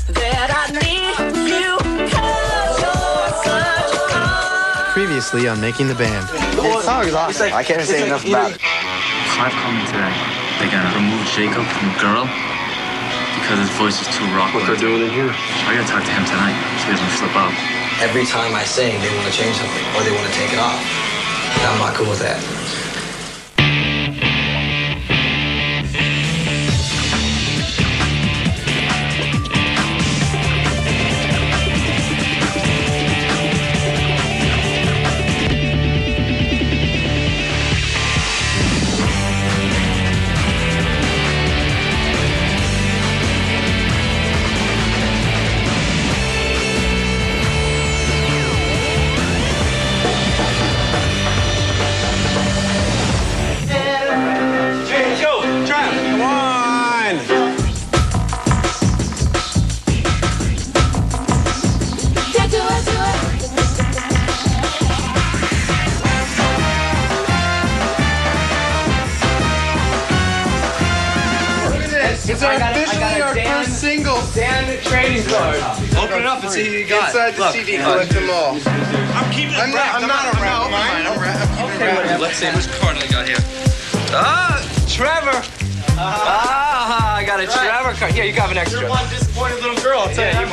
that I need you 'cause you're such a Previously on Making the Band. The song is awesome. I can't say enough about it. Clive called me today. They gotta remove Jacob from Girl because his voice is too rock. What they're doing in here? I gotta talk to him tonight so he doesn't slip up. Every time I sing, they want to change something or they want to take it off. And I'm not cool with that. It's officially our first single. Dan trading card. Open it up and see who you got. Inside the CD, collect them all. I'm keeping it wrapped. I'm not a rap. I'm wrapped. Let's see which card I got here. Ah, Trevor. I got a Trevor card. Here, you got an extra. You're one disappointed little girl. I'll tell you.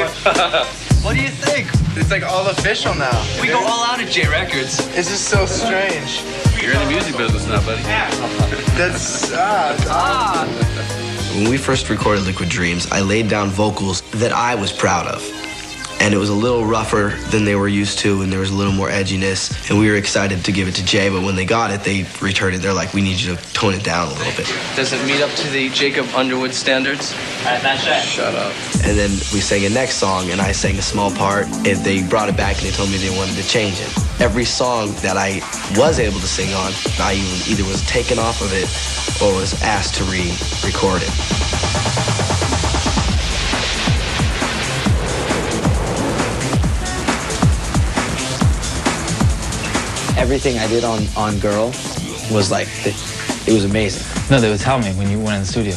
What do you think? It's like all official now. We go all out at J Records. It's just so strange. You're in the music business now, buddy. That's When we first recorded Liquid Dreams, I laid down vocals that I was proud of. And it was a little rougher than they were used to, and there was a little more edginess. And we were excited to give it to Jay, but when they got it, they returned it. They're like, we need you to tone it down a little bit. Does it meet up to the Jacob Underwood standards? Shut up. And then we sang a next song, and I sang a small part, and they brought it back, and they told me they wanted to change it. Every song that I was able to sing on, I either was taken off of it or was asked to re-record it. Everything I did on Girl was like, it was amazing. No, they would tell me when you went in the studio.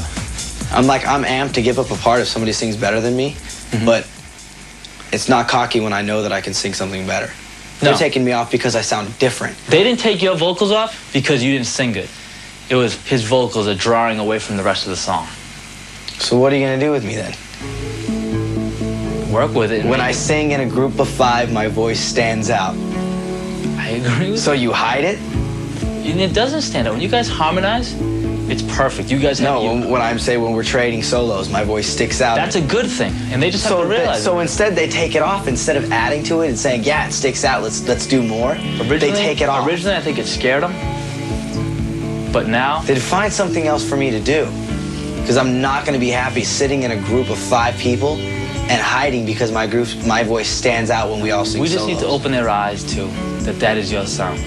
I'm amped to give up a part if somebody sings better than me, but it's not cocky when I know that I can sing something better. They're taking me off because I sound different. They didn't take your vocals off because you didn't sing good. It was his vocals are drawing away from the rest of the song. So what are you gonna do with me then? Work with it. When I sing in a group of 5, my voice stands out. I agree with So you hide it? you. It doesn't stand out. When you guys harmonize, it's perfect. You guys have When we're trading solos, my voice sticks out. That's a good thing, and they just have to realize So instead they take it off. Instead of adding to it and saying, yeah, it sticks out, let's do more, they take it off. Originally, I think it scared them, but now They'd find something else for me to do. Because I'm not going to be happy sitting in a group of 5 people and hiding because my voice stands out when we all sing we just need to solos. open their eyes to that is your sound.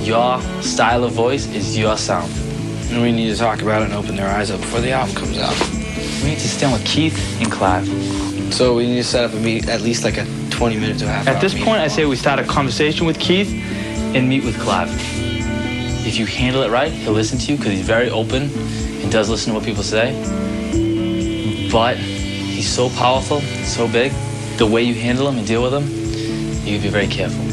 Your style of voice is your sound. And we need to talk about it and open their eyes up before the album comes out. We need to stand with Keith and Clive. So we need to set up a meet, at least like a 20-minute to a half hour At this meeting. point, I say we start a conversation with Keith and meet with Clive. If you handle it right, he'll listen to you because he's very open and does listen to what people say. But he's so powerful, so big. The way you handle him and deal with him, you have to be very careful.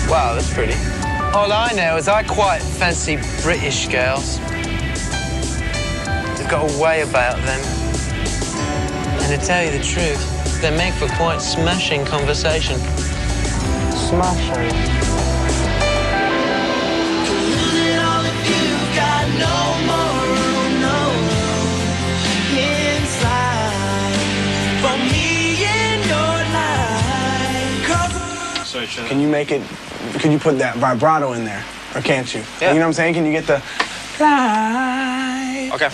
Wow, that's pretty. All I know is I quite fancy British girls. They've got a way about them. And to tell you the truth, they make for quite smashing conversation. Smashing. Can you make it, can you put that vibrato in there? Or can't you? Yeah. You know what I'm saying? Can you get the... Okay.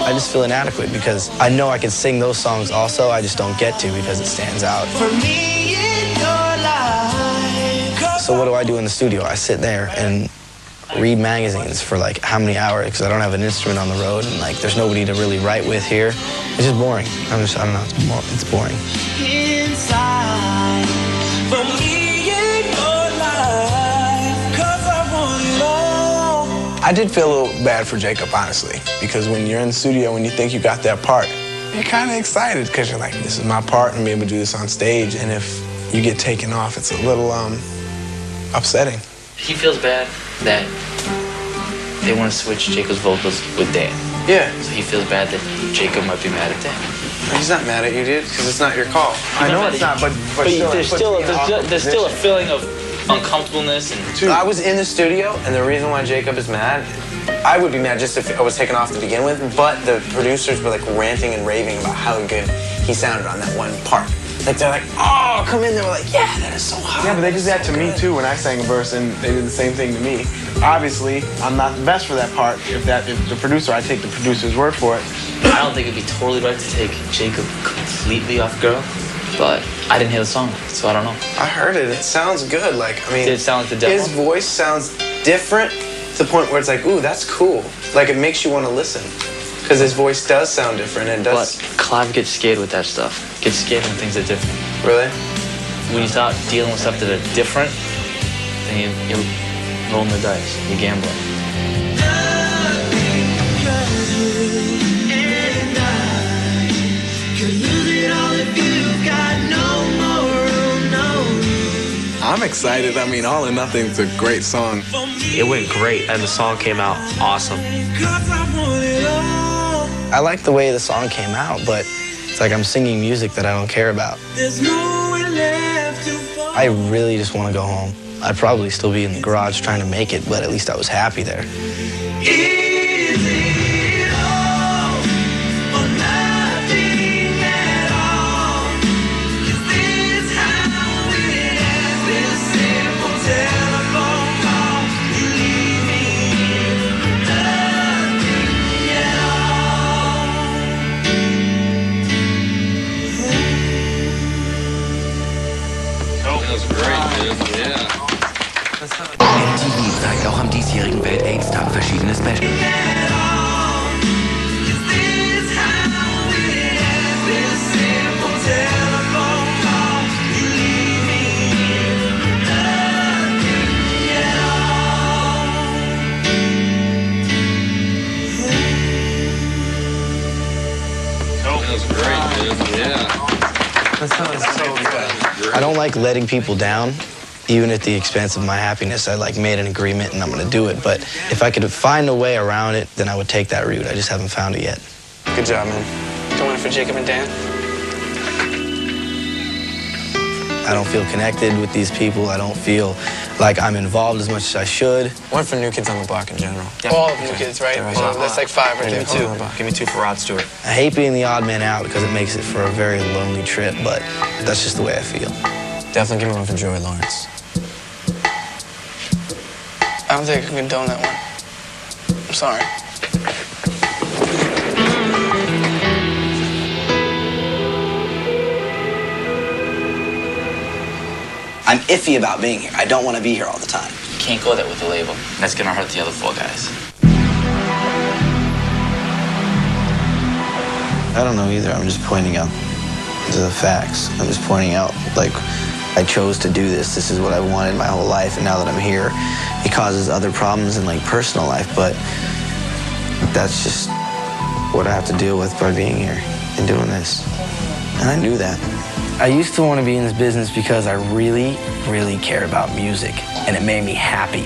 I just feel inadequate because I know I can sing those songs also, I just don't get to because it stands out. So what do I do in the studio? I sit there and read magazines for like how many hours because I don't have an instrument on the road and like there's nobody to really write with here. It's just boring. I don't know, it's boring. Inside, for me in your life, 'cause I want it all. I did feel a little bad for Jacob, honestly, because when you're in the studio, when you think you got that part, you're kind of excited because you're like, this is my part, and be able to do this on stage. And if you get taken off, it's a little upsetting. He feels bad that they want to switch Jacob's vocals with Dan. Yeah. So he feels bad that Jacob might be mad at Dan. He's not mad at you, dude, because it's not your call. I know it's not, but There's still a feeling of uncomfortableness and. I was in the studio, and the reason why Jacob is mad, I would be mad just if I was taken off to begin with, but the producers were like ranting and raving about how good he sounded on that one part. Like they're like, oh, come in. They were like, yeah, that is so hot. yeah, but they did that to me too when I sang a verse, and they did the same thing to me. Obviously, I'm not the best for that part. If the producer, I take the producer's word for it. I don't think it'd be totally right to take Jacob completely off Girl, but I didn't hear the song, so I don't know. I heard it. It sounds good. Like, I mean, Did it sound like the demo? his voice sounds different to the point where it's like, ooh, that's cool. Like, it makes you want to listen. Because his voice does sound different, and it does. But Clive gets scared with that stuff. Gets scared when things are different. Really? When you start dealing with stuff that are different, then you're rolling the dice. You're gambling. I'm excited. I mean, All or Nothing's a great song. It went great, and the song came out awesome. I like the way the song came out, but it's like I'm singing music that I don't care about. I really just want to go home. I'd probably still be in the garage trying to make it, but at least I was happy there. MTV zeigt auch am diesjährigen Welt-AIDS-Tag verschiedene Specials. I don't like letting people down, even at the expense of my happiness. I like made an agreement and I'm gonna do it. But if I could find a way around it, then I would take that route. I just haven't found it yet. Good job, man. Going for Jacob and Dan? I don't feel connected with these people. I don't feel like I'm involved as much as I should. One for New Kids on the Block in general. All of New Kids, right? Well, that's like 5 right there. Give me 2. Give me 2 for Rod Stewart. I hate being the odd man out because it makes it for a very lonely trip, but that's just the way I feel. Definitely give me 1 for Joey Lawrence. I don't think I can condone that one. I'm sorry. I'm iffy about being here. I don't want to be here all the time. You can't go there with the label. That's gonna hurt the other 4 guys. I don't know either. I'm just pointing out the facts. I'm just pointing out, like, I chose to do this. This is what I wanted my whole life, and now that I'm here, it causes other problems in, like, personal life, but that's just what I have to deal with by being here and doing this. And I knew that. I used to want to be in this business because I really, really care about music, and it made me happy.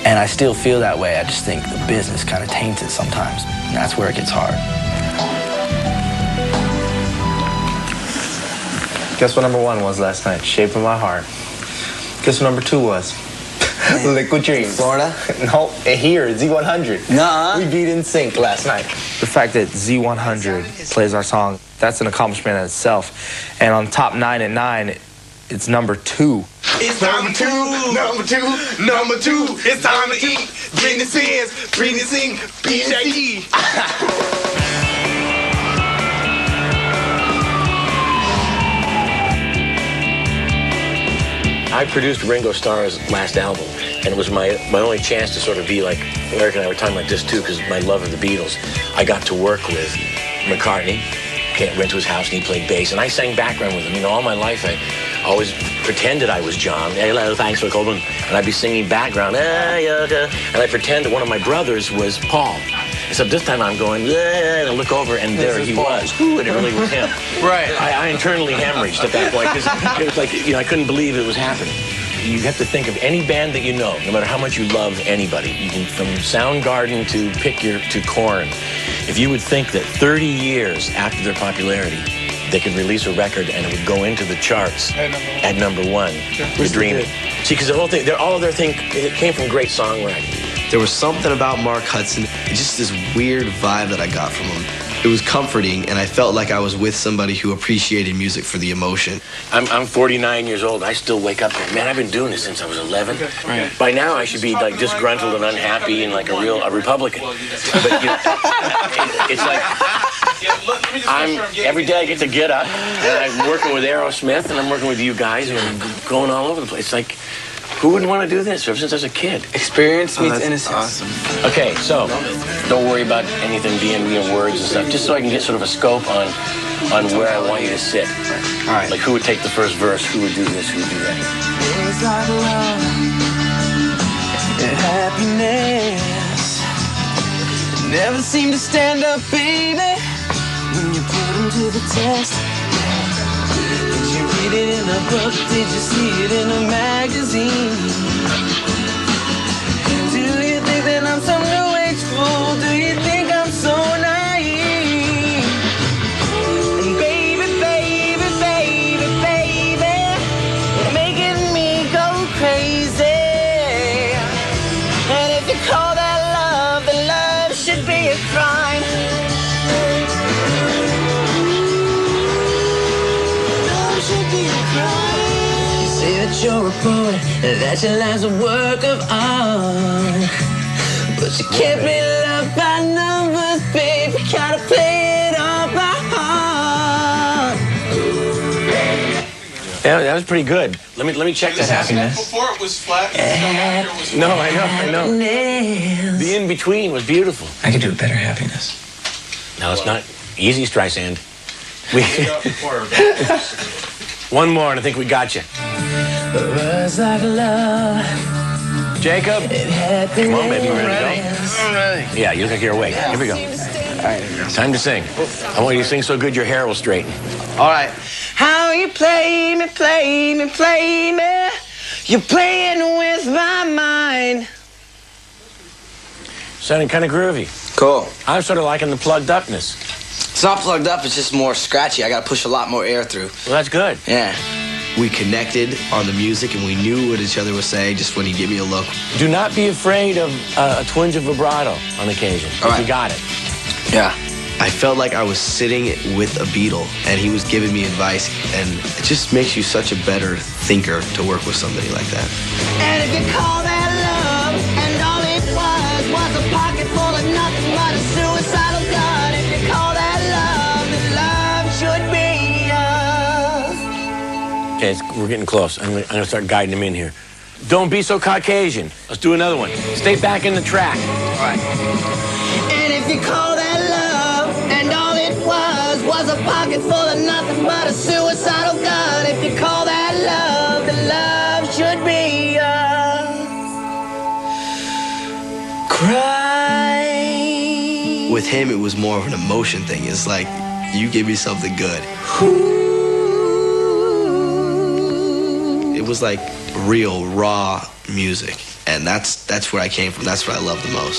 And I still feel that way. I just think the business kind of taints it sometimes, and that's where it gets hard. Guess what number 1 was last night? Shape of My Heart. Guess what number 2 was? Liquid Dreams. Florida? No, here, Z100. Nuh-uh. We beat NSYNC last night. The fact that Z100 plays our song, that's an accomplishment in itself. And on top 9 at 9, it's number 2. It's number 2, number 2, number 2. It's time to eat. Britney Spears, Britney sing, BJE. I produced Ringo Starr's last album, And it was my only chance to sort of be like, Eric and I were talking about this too, because my love of the Beatles. I got to work with McCartney, went to his house and he played bass, and I sang background with him. You know, all my life I always pretended I was John. Hello, thanks for calling. And I'd be singing background, and I pretend that one of my brothers was Paul. Except this time I'm going, and I look over, and there he was. Ooh, and it really was him. Right. I internally hemorrhaged at that point, because it was like, you know, I couldn't believe it was happening. You have to think of any band that you know, no matter how much you love anybody. You can, from Soundgarden to Korn. If you would think that 30 years after their popularity, they could release a record and it would go into the charts at number one, you're dreaming. See, because the whole thing, all of their thing, it came from great songwriting. There was something about Mark Hudson, just this weird vibe that I got from him. It was comforting, and I felt like I was with somebody who appreciated music for the emotion. I'm 49 years old. I still wake up and, man, I've been doing this since I was 11. Right. By now, I should be like disgruntled and unhappy and like a Republican. But you know, it's like every day I get to get up, and I'm working with Aerosmith, and I'm working with you guys, and I'm going all over the place. It's like, who wouldn't want to do this ever since I was a kid? Experience meets innocence. Awesome. Okay, so don't worry about anything being words and stuff, just so I can get sort of a scope on where I want you to sit. All right. Like who would take the first verse, who would do this, who would do that. It's like love and happiness never seem to stand up, baby, when you put them to the test. Did you read it in a book? Did you see it in a magazine? Do you think that I'm some new age fool? Do you think I'm so naive? And baby, baby, baby, baby, you're making me go crazy. And if you call that love, then love should be a crime. You're a poet, that your life's a work of art, but you can't be loved by numbers, babe. You gotta play it all by heart. Yeah, that was pretty good. Let me check that happiness. Before it was flat. No, I know. The in between was beautiful. I could do a better happiness. No, it's not easy, Streisand. One more, and I think we got you. Words like love. Jacob, come on, baby, you ready to go? I'm ready. Yeah, you look like you're awake. Here we go. All right, time to sing. I want you to sing so good your hair will straighten. All right. How you play me, play me, play me. You're playing with my mind. Sounding kind of groovy. Cool. I'm sort of liking the plugged upness. It's not plugged up, it's just more scratchy. I gotta push a lot more air through. Well, that's good. Yeah. We connected on the music, and we knew what each other was saying just when he gave me a look. Do not be afraid of a twinge of vibrato on occasion. All right. You got it. Yeah. I felt like I was sitting with a Beatle, and he was giving me advice, and it just makes you such a better thinker to work with somebody like that. And if you call that love, and all it was a pocket full of nothing but a suicidal gun. If you call that love, then love should be yours. Okay, we're getting close. I'm gonna start guiding him in here. Don't be so Caucasian. Let's do another one. Stay back in the track. All right. And if you call that love, and all it was a pocket full of nothing but a suicidal gun. If you call that love, then love should be yours. Cry. With him, it was more of an emotion thing. It's like, you give me something good. It was like real, raw music. And that's where I came from. That's what I love the most.